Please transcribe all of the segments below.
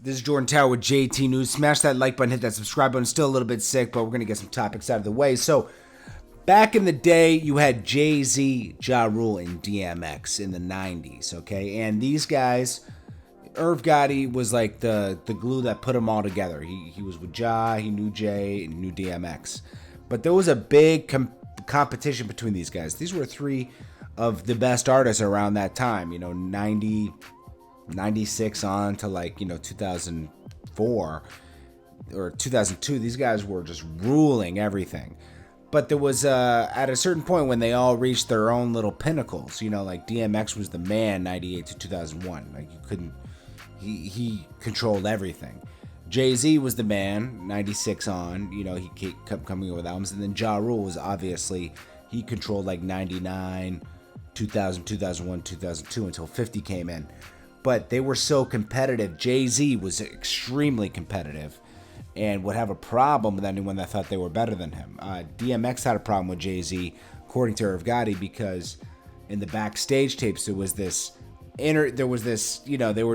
This is Jordan Tower with JT News. Smash that like button, hit that subscribe button. Still a little bit sick, but we're going to get some topics out of the way. So, back in the day, you had Jay-Z, Ja Rule, and DMX in the 90s, okay? And these guys, Irv Gotti was like the glue that put them all together. He was with Ja, he knew Jay, and knew DMX. But there was a big competition between these guys. These were three of the best artists around that time, 96 on to 2004 or 2002. These guys were just ruling everything. But there was at a certain point when they all reached their own little pinnacles. Like DMX was the man 98 to 2001. Like you couldn't, he controlled everything. Jay-Z was the man 96 on. He kept coming up with albums, and then Ja Rule was obviously, he controlled like 99, 2000, 2001, 2002 until 50 came in. But they were so competitive. Jay-Z was extremely competitive and would have a problem with anyone that thought they were better than him. DMX had a problem with Jay-Z, according to Irv Gotti, because in the backstage tapes, they were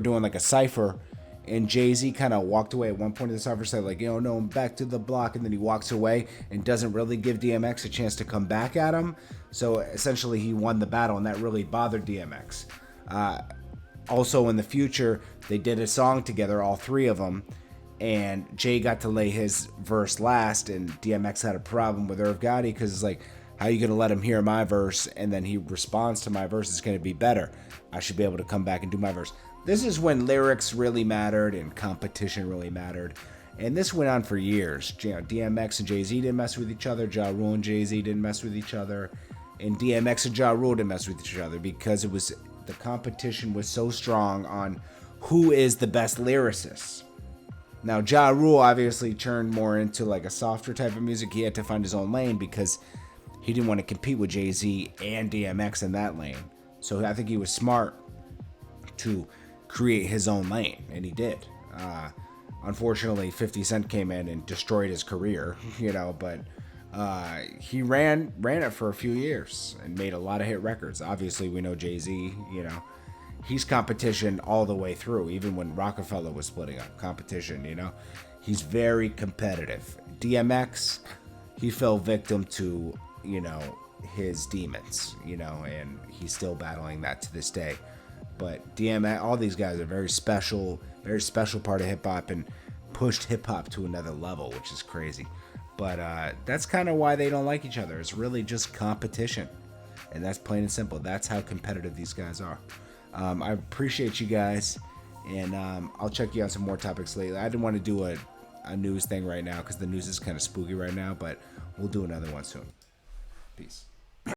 doing like a cipher, and Jay-Z kind of walked away at one point in the cipher, said no, I'm back to the block, and then he walks away and doesn't really give DMX a chance to come back at him. So essentially, he won the battle, and that really bothered DMX. Also, in the future, they did a song together, all three of them, and Jay got to lay his verse last, and DMX had a problem with Irv Gotti because it's like, how are you going to let him hear my verse, and then he responds to my verse, it's going to be better. I should be able to come back and do my verse. This is when lyrics really mattered and competition really mattered, and this went on for years. DMX and Jay-Z didn't mess with each other, Ja Rule and Jay-Z didn't mess with each other, and DMX and Ja Rule didn't mess with each other because the competition was so strong on who is the best lyricist. Now, Ja Rule obviously turned more into like a softer type of music. He had to find his own lane because he didn't want to compete with Jay-Z and DMX in that lane. So I think he was smart to create his own lane, and he did. Unfortunately, 50 Cent came in and destroyed his career, but he ran it for a few years and made a lot of hit records. Obviously, we know Jay-Z, he's competition all the way through, even when Rockefeller was splitting up. Competition, he's very competitive. DMX, he fell victim to, his demons, and he's still battling that to this day. But DMX, all these guys are very special part of hip-hop and pushed hip-hop to another level, which is crazy. But that's kind of why they don't like each other. It's really just competition. And that's plain and simple. That's how competitive these guys are. I appreciate you guys. And I'll check you on some more topics lately. I didn't want to do a news thing right now because the news is kind of spooky right now. But we'll do another one soon. Peace.